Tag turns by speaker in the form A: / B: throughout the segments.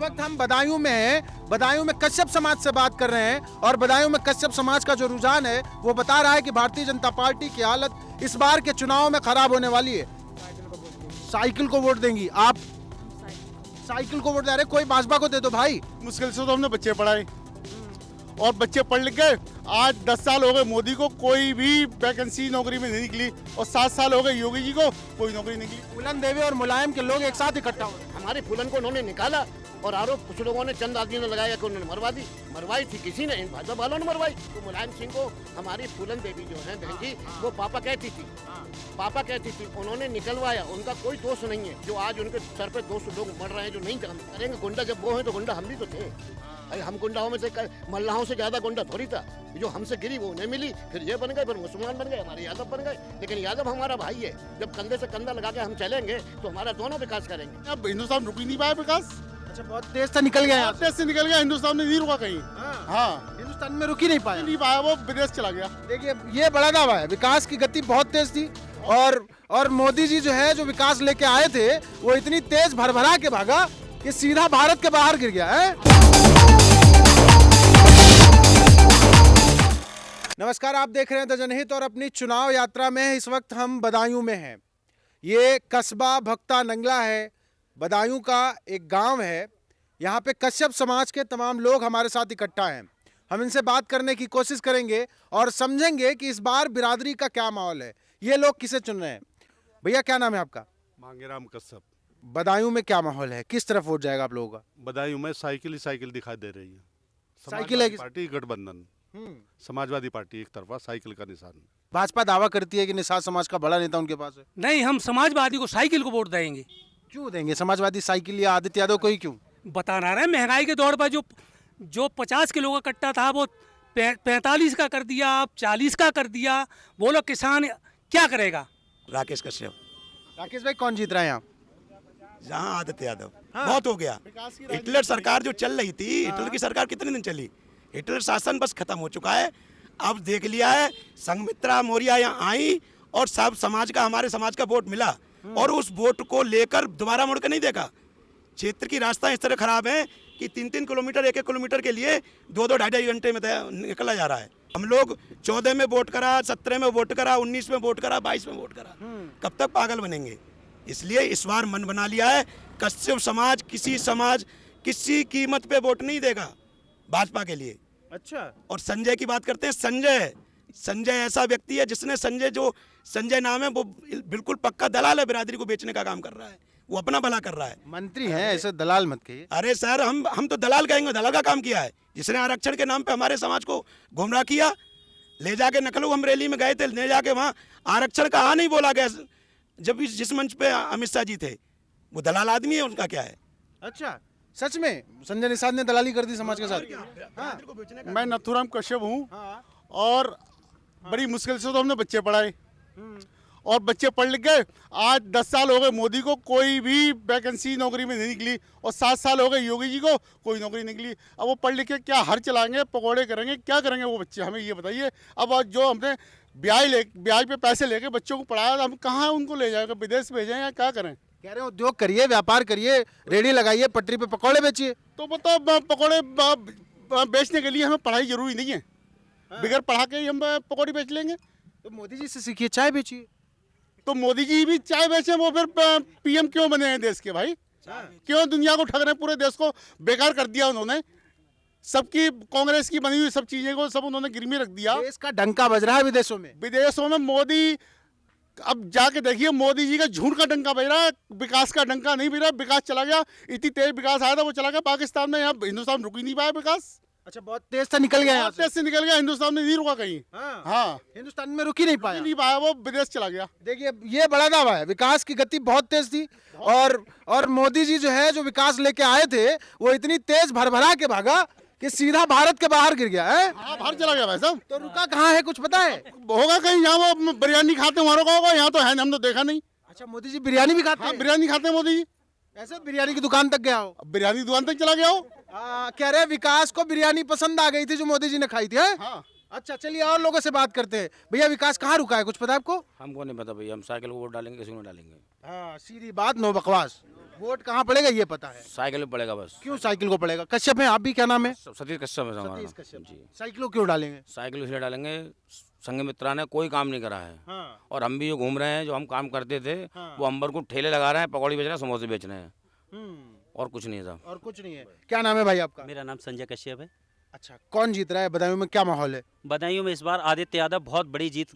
A: वक्त हम बदायूं में हैं। बदायूं में कश्यप समाज से बात कर रहे हैं और बदायूं में कश्यप समाज का जो रुझान है वो बता रहा है कि भारतीय जनता पार्टी की हालत इस बार के चुनाव में खराब होने वाली है। साइकिल को वोट देंगी आप? साइकिल को वोट दे रहे, कोई भाजपा को दे दो भाई।
B: मुश्किल से तो हमने बच्चे पढ़ाए और बच्चे पढ़ लिख गए। आज 10 साल हो गए मोदी को, कोई भी वैकेंसी नौकरी में नहीं निकली, और 7 साल हो गए योगी जी को, कोई नौकरी नहीं निकली।
A: फूलन देवी और मुलायम के लोग एक साथ इकट्ठा हुए।
C: हमारे फूलन को उन्होंने निकाला और आरोप कुछ लोगों ने, चंद आदमियों ने लगाया कि उन्होंने मरवाई थी किसी ने, भाजपा वालों ने मरवाई। तो मुलायम सिंह को हमारी फूलन देवी जो है बहन जी, वो पापा कहती थी, उन्होंने निकलवाया। उनका कोई दोष नहीं है। जो आज उनके सर पे 200 लोग मर रहे हैं जो नहीं करेंगे। गुंडा जब वो है तो गुंडा हम भी तो थे। हम गुंडाओं में से मल्लाहों से ज्यादा गुंडा थोड़ी था। जो हमसे गिरी वो उन्हें मिली, फिर ये बन गए, फिर मुसलमान बन गए, हमारे यादव बन गए। लेकिन यादव हमारा भाई है। जब कंधे से कंधा लगा के हम चलेंगे तो हमारा दोनों विकास करेंगे।
B: अब हिंदुस्तान रुक ही नहीं पाया विकास।
A: अच्छा, बहुत तेज से निकल गया।
B: तेज से निकल गया, हिंदुस्तान में नहीं रुका कहीं। हाँ,
A: हिंदुस्तान में रुक ही नहीं पाया,
B: वो विदेश चला गया।
A: देखिए ये बड़ा दावा है, विकास की गति बहुत तेज थी और मोदी जी जो है जो विकास लेके आए थे वो इतनी तेज भरभरा के भागा कि सीधा भारत के बाहर गिर गया है। नमस्कार, आप देख रहे हैं द जनहित और अपनी चुनाव यात्रा में इस वक्त हम बदायूं में हैं। ये कस्बा भक्ता नंगला है, बदायूं का एक गांव है। यहाँ पे कश्यप समाज के तमाम लोग हमारे साथ इकट्ठा हैं। हम इनसे बात करने की कोशिश करेंगे और समझेंगे कि इस बार बिरादरी का क्या माहौल है, ये लोग किसे चुन रहे हैं। भैया क्या नाम है आपका?
D: मांगेराम कश्यप।
A: बदायूं में क्या माहौल है, किस तरफ वोट जाएगा आप लोगों का?
D: बदायूं में साइकिल ही साइकिल दिखाई दे रही है।
A: साइकिल है
D: समाजवादी पार्टी गठबंधन, समाजवादी पार्टी एक तरफा, साइकिल का निशान।
A: भाजपा दावा करती है कि निषाद समाज का बड़ा नेता उनके पास है।
E: नहीं, हम समाजवादी को साइकिल को वोट देंगे।
A: क्यों देंगे समाजवादी साइकिल या आदित्य यादव को ही क्यों?
E: बता रहे हैं, महंगाई के दौर पर जो 50 किलो का कट्टा था वो 45 का कर दिया, अब 40 का कर दिया। बोलो किसान क्या करेगा?
F: राकेश कश्यप।
A: राकेश भाई कौन जीत रहा है यहाँ?
F: जहाँ आदित्य यादव। बहुत हो गया। हिटलर सरकार जो चल रही थी, हिटलर की सरकार कितने दिन चली? हिटलर शासन बस खत्म हो चुका है। अब देख लिया है, संघमित्रा मौर्य यहाँ आई और सब समाज का, हमारे समाज का वोट मिला और उस वोट को लेकर दोबारा मुड़ के नहीं देखा। क्षेत्र की रास्ता इस तरह खराब है कि 3-3 किलोमीटर, 1-1 किलोमीटर के लिए 2-2, 2.5 घंटे में निकला जा रहा है। हम लोग 14 में वोट करा, 17 में वोट करा, 19 में वोट करा, 22 में वोट करा। कब तक पागल बनेंगे? इसलिए इस बार मन बना लिया है, कश्यप समाज किसी कीमत पे वोट नहीं देगा भाजपा के लिए।
A: अच्छा,
F: और संजय की बात करते हैं। संजय ऐसा व्यक्ति है जिसने, संजय नाम है, वो बिल्कुल पक्का दलाल है, बिरादरी को बेचने का काम कर रहा है। वो अपना भला कर रहा है।
A: मंत्री हैं, ऐसे दलाल मत कहिए।
F: अरे सर, हम तो दलाल कहेंगे, दलाल का काम किया है। जिसने आरक्षण के नाम पे हमारे समाज को गुमराह किया, ले जाके नकलू, हम रैली में गए थे, ले जाके वहाँ आरक्षण का नहीं बोला गया। जब जिस मंच पे अमित शाह जी थे, वो दलाल आदमी है, उनका क्या है?
A: अच्छा, सच में संजय निषाद ने दलाली कर दी समाज के साथ?
B: मैं नथुराम कश्यप हूँ और बड़ी मुश्किल से तो हमने बच्चे पढ़ाए और बच्चे पढ़ लिख गए। आज 10 साल हो गए मोदी को, कोई भी वैकेंसी नौकरी में नहीं निकली, और 7 साल हो गए योगी जी को, कोई नौकरी निकली। अब वो पढ़ लिख के क्या हर चलाएंगे, पकौड़े करेंगे, क्या करेंगे वो बच्चे, हमें ये बताइए। अब जो हमने ब्याज पे पैसे लेके बच्चों को पढ़ाया, हम कहाँ उनको ले जाएंगे? विदेश भेजें या क्या करें?
A: कह रहे उद्योग करिए, व्यापार करिए, रेडी लगाइए, पटरी पे पकौड़े बेचिए।
B: तो बताओ, पकौड़े बेचने के लिए हमें पढ़ाई जरूरी नहीं है। बगैर पढ़ा के ही हम पकौड़ी बेच लेंगे।
A: तो मोदी जी से सीखिए, चाय बेचिए।
B: तो मोदी जी भी चाय बेचे, वो फिर पीएम क्यों बने हैं देश के भाई? क्यों दुनिया को ठग रहे हैं? पूरे देश को बेकार कर दिया उन्होंने। सबकी कांग्रेस की बनी हुई सब चीजें को सब उन्होंने गिरवी रख दिया।
A: देश का डंका बज रहा है विदेशों में
B: मोदी, अब जाके देखिए, मोदी जी का झूठ का डंका बज रहा है, विकास का डंका नहीं बज रहा। विकास चला गया, इतनी तेज विकास आया था, वो चला गया पाकिस्तान में। यहाँ हिंदुस्तान रुक ही नहीं पाया विकास।
A: अच्छा, बहुत तेज से निकल गया,
B: तेज से निकल गया, हिंदुस्तान में नहीं रुका कहीं। हाँ,
A: हिंदुस्तान में रुक ही नहीं पाया,
B: वो विदेश चला गया।
A: देखिए ये बड़ा दावा है, विकास की गति बहुत तेज थी और मोदी जी जो है जो विकास लेके आए थे वो इतनी तेज भरभरा के भागा कि सीधा भारत के बाहर गिर गया है।
B: हाँ, बाहर चला गया भाई साहब।
A: तो रुका कहाँ है, कुछ पता है?
B: होगा कहीं, यहाँ वो बिरयानी खाते वहाँ रुका होगा, यहाँ तो है, हम तो देखा नहीं।
A: अच्छा, मोदी जी बिरयानी भी खाते हैं?
B: बिरयानी खाते हैं मोदी जी।
A: ऐसे बिरयानी की दुकान तक गया हो?
B: बिरयानी की दुकान तक चला गया हो।
A: कह रहे विकास को बिरयानी पसंद आ गई थी जो मोदी जी ने खाई थी।
B: हाँ।
A: अच्छा, चलिए और लोगों से बात करते हैं। भैया विकास कहाँ रुका है, कुछ पता है आपको?
G: हमको नहीं पता भैया, हम साइकिल को वोट डालेंगे, किसी को नहीं डालेंगे।
A: हाँ, सीधी बात, नो बकवास। वोट कहाँ पड़ेगा ये पता है?
G: साइकिल में पड़ेगा बस।
A: क्यों साइकिल को पड़ेगा? कश्यप है, आप भी, क्या नाम है?
G: सतीश कश्यप है हमारा
A: सतीश
G: नाम।
A: कश्यप।
G: जी।
A: साइकिल को क्यों डालेंगे?
G: साइकिल इसलिए डालेंगे, संघ मित्रा ने कोई काम नहीं करा है।
A: हाँ।
G: और हम भी जो घूम रहे हैं, जो हम काम करते थे,
A: हाँ।
G: वो अंबर को ठेले लगा रहे हैं, पकौड़ी बेच रहे हैं, समोसे बेच रहे हैं, और कुछ नहीं है साहब।
A: और कुछ नहीं है। क्या नाम है भाई आपका?
H: मेरा नाम संजय कश्यप है।
A: अच्छा, कौन जीत रहा है बदायूं में, क्या माहौल है?
H: बदायूं में इस बार आदित्य यादव बहुत बड़ी जीत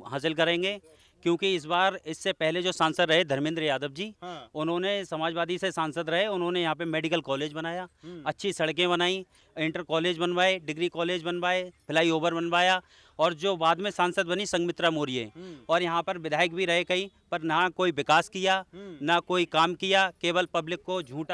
H: हासिल करेंगे, क्योंकि इस बार इससे पहले जो सांसद रहे धर्मेंद्र यादव जी,
A: हाँ।
H: उन्होंने समाजवादी से सांसद रहे, उन्होंने यहाँ पे मेडिकल कॉलेज बनाया, अच्छी सड़कें बनाई, इंटर कॉलेज बनवाए, डिग्री कॉलेज बनवाए, फ्लाई ओवर बनवाया, और जो बाद में सांसद बनी संघमित्रा मौर्य, और यहाँ पर विधायक भी रहे कई, पर ना कोई विकास किया, ना कोई काम किया, केवल पब्लिक को झूठ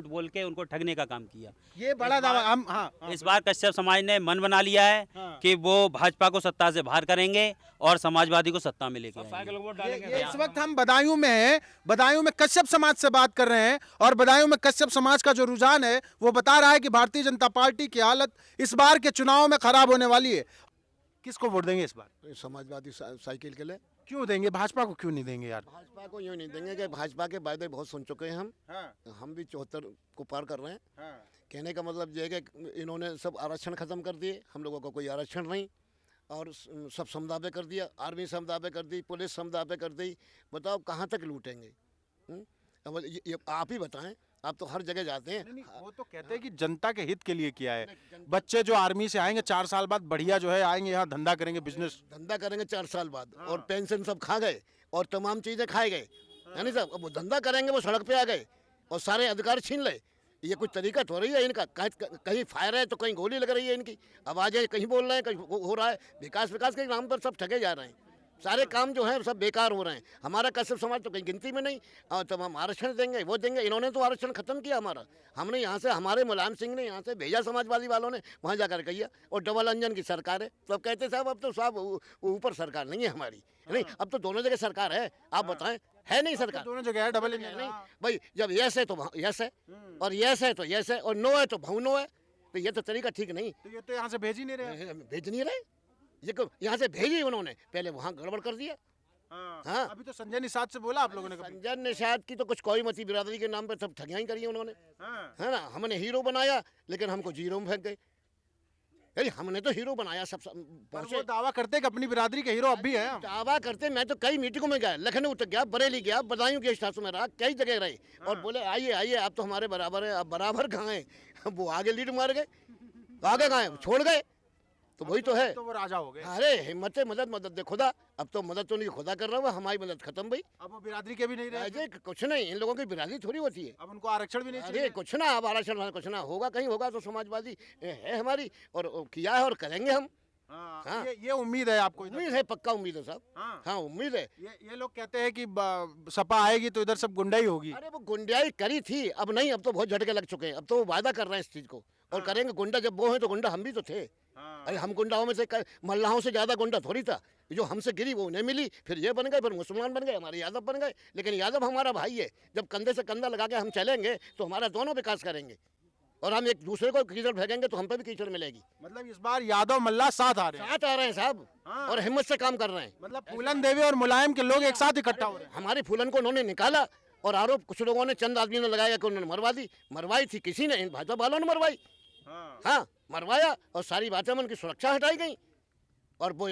H: बोल के उनको ठगने का काम किया।
A: ये बड़ा दावा हम, हाँ,
H: इस बार कश्यप समाज ने मन बना लिया है कि वो भाजपा को सत्ता से बाहर करेंगे और समाजवादी को सत्ता में लेके आएंगे।
A: ये इस वक्त हम बदायूं में हैं। बदायूं में कश्यप समाज से बात कर रहे हैं, और बदायूं में कश्यप समाज का जो रुझान है वो बता रहा है कि भारतीय जनता पार्टी की हालत इस बार के चुनाव में खराब होने वाली है। किसको वोट देंगे इस बार?
C: समाजवादी साइकिल के लिए।
A: क्यों देंगे? भाजपा को क्यों नहीं देंगे यार?
C: भाजपा को यूँ नहीं देंगे कि भाजपा के वायदे बहुत सुन चुके हैं हम।
A: हाँ,
C: हम भी 74 को पार कर रहे हैं।
A: हाँ,
C: कहने का मतलब ये है कि इन्होंने सब आरक्षण खत्म कर दिए, हम लोगों को कोई आरक्षण नहीं, और सब समझौते कर दिया, आर्मी समझौते कर दी, पुलिस समझौते कर दी। बताओ कहाँ तक लूटेंगे? अब ये आप ही बताएं, आप तो हर जगह जाते हैं।
A: नहीं, वो तो कहते हैं कि जनता के हित के लिए किया है। बच्चे जो आर्मी से आएंगे 4 साल बाद बढ़िया जो है आएंगे यहाँ, धंधा करेंगे, बिजनेस
C: धंधा करेंगे 4 साल बाद, और पेंशन सब खा गए और तमाम चीज़ें खाए गए, है नहीं साहब? अब वो धंधा करेंगे, वो सड़क पे आ गए और सारे अधिकार छीन ले। ये कुछ तरीका तो रही है इनका? कहीं फायर है तो कहीं गोली लग रही है इनकी, आवाज़ें कहीं बोल रहे हैं, कहीं हो रहा है। विकास के नाम पर सब ठगे जा रहे हैं, सारे काम जो है सब बेकार हो रहे हैं। हमारा कश्यप समाज तो कहीं गिनती में नहीं, और तब हम आरक्षण देंगे, वो देंगे। इन्होंने तो आरक्षण खत्म किया हमारा। हमने यहाँ से, हमारे मुलायम सिंह ने यहाँ से भेजा, समाजवादी वालों ने वहाँ जाकर कहिए, और डबल इंजन की सरकार है। तो अब कहते साहब अब तो साहब ऊपर सरकार नहीं है हमारी, नहीं, अब तो दोनों जगह सरकार है। आप बताएं, है नहीं सरकार?
A: दोनों जगह है, डबल इंजन
C: नहीं भाई, जब यस है तो यस है, और यस है तो यस है, और नो है तो भाव नो है। तो ये तो तरीका ठीक नहीं।
A: तो ये तो यहाँ से भेज ही नहीं रहे।
C: भेज नहीं रहे, ये यहाँ से भेजी उन्होंने, पहले वहाँ गड़बड़ कर दिया। हाँ।
A: अभी तो संजय निषाद से बोला आप लोगों ने कभी?
C: संजय निषाद की तो कुछ कोई मती बिरादरी के नाम पर सब ठगियाँ ही करी उन्होंने, है ना? हमने हीरो बनाया, लेकिन हमको जीरो में फेंक गए। अरे हमने तो हीरो बनाया, सब
A: वो दावा करते कि अपनी बिरादरी के हीरो अब भी है।
C: दावा करते। मैं तो कई मीटिंगों में गया, लखनऊ तक गया, बरेली गया, बदायूं गेस्ट हाउस में रहा, कई जगह रहे, और बोले आइए आइए, आप तो हमारे बराबर है। आप बराबर कहाँ हैं? वो आगे लीड मार गए, आगे कहाँ है? छोड़ गए। तो वही तो है,
A: तो वो राजा हो गए।
C: अरे हिम्मत है, मदद दे खुदा। अब तो मदद तो नहीं खुदा कर रहा हुआ, हमारी मदद खत्म भाई।
A: अब वो बिरादरी के भी नहीं रहे।
C: अजय कुछ नहीं, इन लोगों की बिरादरी थोड़ी होती है।
A: अब उनको आरक्षण भी नहीं
C: अरे
A: चाहिए।
C: कुछ ना, अब आरक्षण कुछ ना होगा, कहीं होगा तो समाजवादी है हमारी, और किया है और करेंगे हम।
A: हाँ, ये उम्मीद है आपको?
C: उम्मीद है, पक्का उम्मीद है साहब। हाँ उम्मीद है।
A: ये लोग कहते हैं कि सपा आएगी तो इधर सब गुंडाई होगी।
C: अरे वो गुंडाई करी थी, अब नहीं, अब तो बहुत झटके लग चुके हैं। अब तो वो वादा कर रहे हैं इस चीज को, और करेंगे। गुंडा जब वो है तो गुंडा हम भी तो थे। अरे हम गुंडाओं में से मल्लाहों से ज्यादा गुंडा थोड़ी था। जो हमसे गिरी वो उन्हें मिली, फिर ये बन गए, फिर मुसलमान बन गए, हमारे यादव बन गए। लेकिन यादव हमारा भाई है, जब कंधे से कंधा लगा के हम चलेंगे तो हमारा दोनों विकास करेंगे, और हम एक दूसरे को कीचड़ फेंकेंगे तो हम पे भी कीचड़ मिलेगी।
A: मतलब इस बार यादव मल्ला साथ आ रहे हैं।
C: साथ आ रहे हैं साहब, और हिम्मत से काम कर रहे हैं।
A: मतलब फूलन देवी और मुलायम के लोग एक साथ इकट्ठा हो रहे हैं।
C: हमारी फूलन को उन्होंने निकाला, और आरोप कुछ लोगों ने, चंद आदमी ने लगाया कि उन्होंने मरवा दी। मरवाई थी किसी ने? इन भाजपा वालों ने मरवाई। हाँ मरवाया, और सारी बातें उनकी सुरक्षा हटाई गई, और वो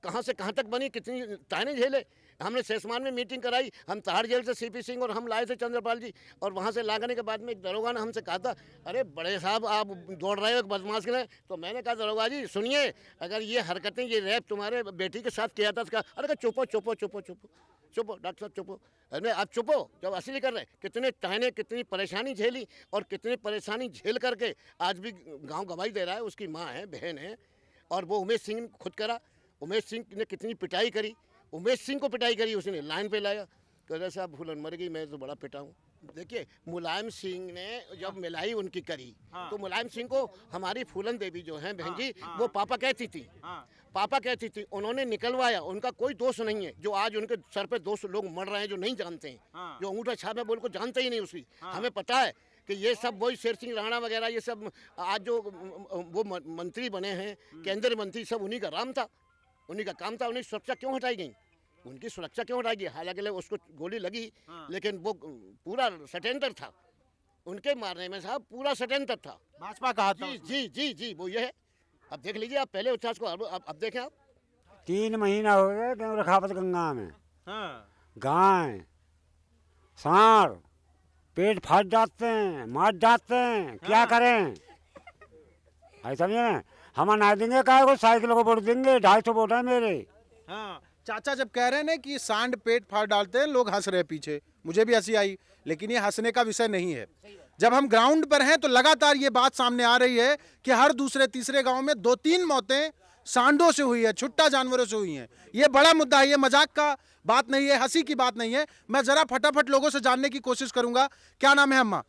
C: कहाँ से कहाँ तक बनी, कितनी ताने झेले। हमने सेसमान में मीटिंग कराई, हम तहाड़ जेल से सीपी सिंह और हम लाए थे चंद्रपाल जी, और वहाँ से लाने के बाद में एक दरोगा ने हमसे कहा था, अरे बड़े साहब आप दौड़ रहे हो एक बदमाश के लिए। तो मैंने कहा दरोगा जी सुनिए, अगर ये हरकतें, ये रैप तुम्हारे बेटी के साथ किया था, अरे चुपो चुपो चुपो चुपो चुपो, डॉक्टर साहब चुपो। अरे आप चुपो, जब असली कर रहे, कितने ताने, कितनी परेशानी झेली, और कितनी परेशानी झेल करके आज भी गाँव गवाही दे रहा है। उसकी माँ है, बहन है, और वो उमेश सिंह खुद करा। उमेश सिंह ने कितनी पिटाई करी, उमेश सिंह को पिटाई करी, उसने लाइन पे लाया, कह रहे साहब फूलन मर गई, मैं तो बड़ा पिटा हूँ। देखिए मुलायम सिंह ने जब मिलाई उनकी करी, तो मुलायम सिंह को हमारी फूलन देवी जो है बहन जी, वो पापा कहती थी, पापा कहती थी, उन्होंने निकलवाया। उनका कोई दोष नहीं है, जो आज उनके सर पे दोष लोग मर रहे हैं, जो नहीं जानते हैं, जो अंगूठा छाप में बोल को जानते ही नहीं उसकी। हमें पता है कि ये सब वही शेर सिंह राणा वगैरह, ये सब आज जो वो मंत्री बने हैं, केंद्रीय मंत्री, सब उन्हीं का राम था, उन्हीं का काम था। उन्हें सुरक्षा क्यों हटाई गई? उनकी सुरक्षा क्यों हटाएगी? हालांकि उसको गोली लगी, लेकिन वो पूरा षड्यंत्र था उनके मारने में साहब, पूरा षड्यंत्र था।
A: भाजपा कहा था
C: जी जी जी जी वो ये है। अब देख लीजिए आप, पहले उच्छास को अब देखें आप।
I: 3 महीना हो गए क्यों रखावत गंगा में
A: हाँ।
I: गाय सांड पेट फाड़ जाते हैं, मार जाते हैं, क्या करें? ऐसा समझे ना, हम ना देंगे काय को, साइकिल को वोट देंगे, 250 वोट है मेरे।
A: हाँ, चाचा जब कह रहे हैं ना कि सांड पेट फाड़ डालते हैं, लोग हंस रहे हैं पीछे, मुझे भी हंसी आई, लेकिन ये हंसने का विषय नहीं है। जब हम ग्राउंड पर हैं तो लगातार ये बात सामने आ रही है कि हर दूसरे तीसरे गांव में 2-3 मौतें सांडों से हुई है, छुट्टा जानवरों से हुई हैं। ये बड़ा मुद्दा है, ये मजाक का बात नहीं है, हंसी की बात नहीं है। मैं जरा फटाफट लोगों से जानने की कोशिश करूंगा। क्या नाम है अम्मा?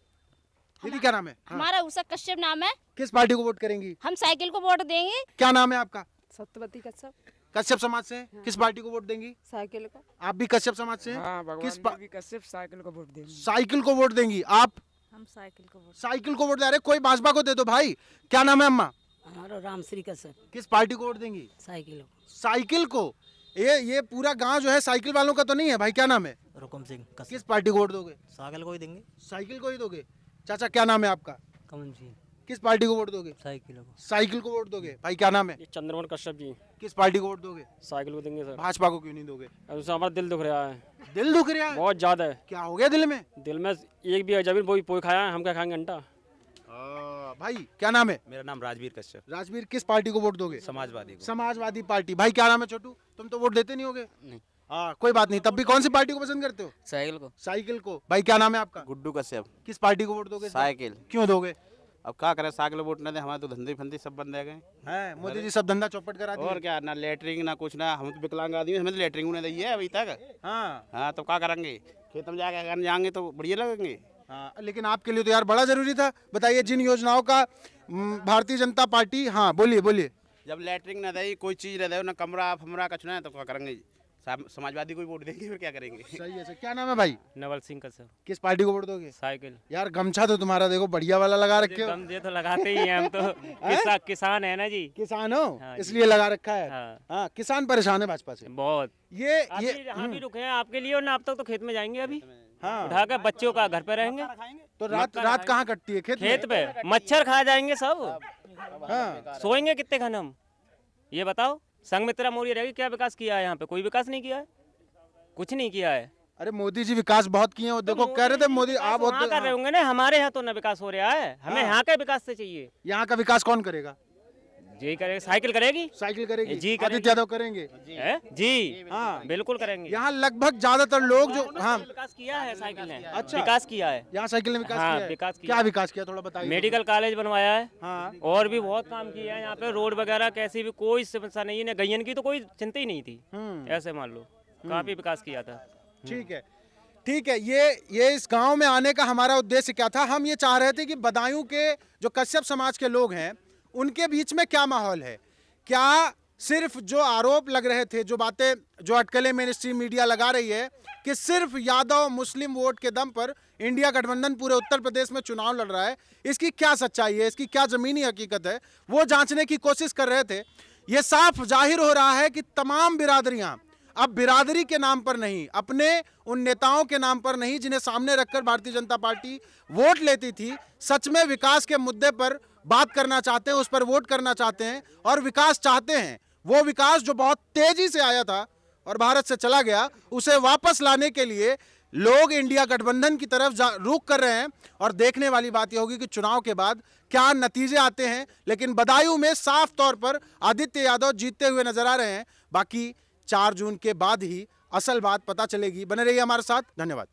A: दीदी क्या नाम है?
J: हमारा उषा कश्यप नाम है।
A: किस पार्टी को वोट करेंगी?
J: हम साइकिल को वोट देंगे।
A: क्या नाम है आपका?
K: सत्यवती कश्यप।
A: कश्यप समाज से? किस पार्टी को वोट देंगी?
K: साइकिल को।
A: आप भी कश्यप समाज से हैं?
K: हाँ, भगवान
A: किस
K: भी कश्यप, साइकिल को वोट देंगे।
A: साइकिल को वोट देंगी आप?
K: हम साइकिल को वोट।
A: साइकिल को वोट दे रहे, कोई भाजपा को दे दो भाई। क्या नाम है अम्मा?
K: हमारा रामश्री कश्यप।
A: किस पार्टी को वोट देंगी?
K: साइकिल को।
A: साइकिल को? ये पूरा गांव जो है साइकिल वालों का तो नहीं है भाई? क्या नाम है?
L: रुकम सिंह।
A: किस पार्टी को वोट दोगे?
L: साइकिल को ही देंगे।
A: साइकिल को ही दोगे? चाचा क्या नाम है आपका?
L: कमल सिंह।
A: किस पार्टी को वोट दोगे?
L: साइकिल को।
A: साइकिल को वोट दोगे। भाई क्या नाम है?
L: चंद्रमोहन कश्यप जी।
A: किस पार्टी को वोट दोगे?
L: साइकिल को देंगे सर।
A: भाजपा को क्यों नहीं दोगे?
L: उससे हमारा दिल दुख रहा है।
A: दिल दुख रहा है
L: बहुत ज्यादा है।
A: क्या हो गया दिल में?
L: दिल में एक भी जमीन पोई खाया है, हम क्या खाएंगे घंटा।
A: भाई क्या नाम है?
G: मेरा नाम राजवीर कश्यप।
A: राजवीर किस पार्टी को वोट दोगे?
G: समाजवादी को।
A: समाजवादी पार्टी। भाई क्या नाम है छोटू? तुम तो वोट देते नहीं होगे। हाँ कोई बात नहीं, तब भी कौन सी पार्टी को पसंद करते हो?
L: साइकिल को।
A: साइकिल को। भाई क्या नाम है आपका?
G: गुड्डू कश्यप।
A: किस पार्टी को वोट दोगे?
G: साइकिल।
A: क्यों दोगे?
G: अब क्या करें, साइकिल वोट न दे, हमारे तो धंधे फंदे सब बंद रह गए
A: हैं। मोदी जी सब धंधा चौपट करा दिए।
G: और क्या, ना लेटरिंग ना कुछ, ना हम तो विकलांग आदमी, हमें तो लेटरिंग नहीं दी है अभी तक। हाँ तो क्या करेंगे, खेत में जाके जाएंगे तो बढ़िया लगेंगे।
A: हाँ लेकिन आपके लिए तो यार बड़ा जरूरी था। बताइए जिन योजनाओं का भारतीय जनता पार्टी, हाँ बोलिए बोलिए।
G: जब लेटरिंग न दे, कोई चीज न दे, ना कमरा फमरा कुछ ना, तो क्या करेंगे? समाजवादी को वोट देंगे, फिर क्या करेंगे?
A: सही है सर। क्या नाम है भाई?
L: नवल सिंह कश्यप।
A: किस पार्टी को वोट दोगे?
L: साइकिल।
A: यार गमछा तो तुम्हारा देखो बढ़िया वाला लगा रखे हो।
L: गमछे तो लगाते ही हैं हम तो। किसान है ना जी।
A: किसान हो?
L: हाँ
A: इसलिए लगा रखा है।
L: हाँ।
A: हाँ किसान परेशान है भाजपा से
L: बहुत।
A: ये
L: हम भी रुके हैं आपके लिए, और ना आप तक तो खेत में जाएंगे अभी।
A: हाँ
L: उठाकर बच्चों का घर पे रहेंगे।
A: तो रात कहाँ कटती है?
L: खेत पे मच्छर खा जाएंगे सब।
A: हाँ
L: सोएंगे कितने घन हम, ये बताओ। संघमित्रा मौर्य रहेगी, क्या विकास किया है यहाँ पे? कोई विकास नहीं किया है, कुछ नहीं किया है।
A: अरे मोदी जी विकास बहुत किए हैं, वो देखो कह रहे थे मोदी आप
L: वहाँ कर रहे होंगे ना, हमारे यहाँ तो ना विकास हो रहा है। हमें यहाँ का विकास से चाहिए।
A: यहाँ का विकास कौन करेगा?
L: जी करेगा, साइकिल करेगी।
A: साइकिल करेगी
L: जी
A: आदित्य यादव करेंगे।
L: जी हाँ बिल्कुल करेंगे।
A: यहाँ लगभग ज्यादातर लोग जो हाँ
L: विकास किया है साइकिल ने।
A: अच्छा
L: विकास किया है
A: यहाँ साइकिल ने विकास
L: हाँ,
A: किया है।
L: विकास किया।
A: क्या विकास किया थोड़ा बताइए।
L: मेडिकल कॉलेज बनवाया है।
A: हाँ
L: और भी बहुत काम किया है यहाँ पे। रोड वगैरह कैसी भी कोई समस्या नहीं है। गैयन की तो कोई चिंता ही नहीं थी। ऐसे मान लो काफी विकास किया था।
A: ठीक है ठीक है। ये इस गांव में आने का हमारा उद्देश्य क्या था? हम ये चाह रहे थे कि बदायूं के जो कश्यप समाज के लोग हैं उनके बीच में क्या माहौल है। क्या सिर्फ जो आरोप लग रहे थे, जो बातें, जो अटकलें मेन स्ट्रीम मीडिया लगा रही है कि सिर्फ यादव मुस्लिम वोट के दम पर इंडिया गठबंधन पूरे उत्तर प्रदेश में चुनाव लड़ रहा है, इसकी क्या सच्चाई है, इसकी क्या ज़मीनी हकीकत है, वो जांचने की कोशिश कर रहे थे। ये साफ जाहिर हो रहा है कि तमाम बिरादरियां अब बिरादरी के नाम पर नहीं, अपने उन नेताओं के नाम पर नहीं जिन्हें सामने रखकर भारतीय जनता पार्टी वोट लेती थी, सच में विकास के मुद्दे पर बात करना चाहते हैं, उस पर वोट करना चाहते हैं और विकास चाहते हैं। वो विकास जो बहुत तेजी से आया था और भारत से चला गया, उसे वापस लाने के लिए लोग इंडिया गठबंधन की तरफ रुख कर रहे हैं। और देखने वाली बात यह होगी कि चुनाव के बाद क्या नतीजे आते हैं। लेकिन बदायूं में साफ तौर पर आदित्य यादव जीतते हुए नजर आ रहे हैं। बाकी 4 जून के बाद ही असल बात पता चलेगी। बने रहिए हमारे साथ। धन्यवाद।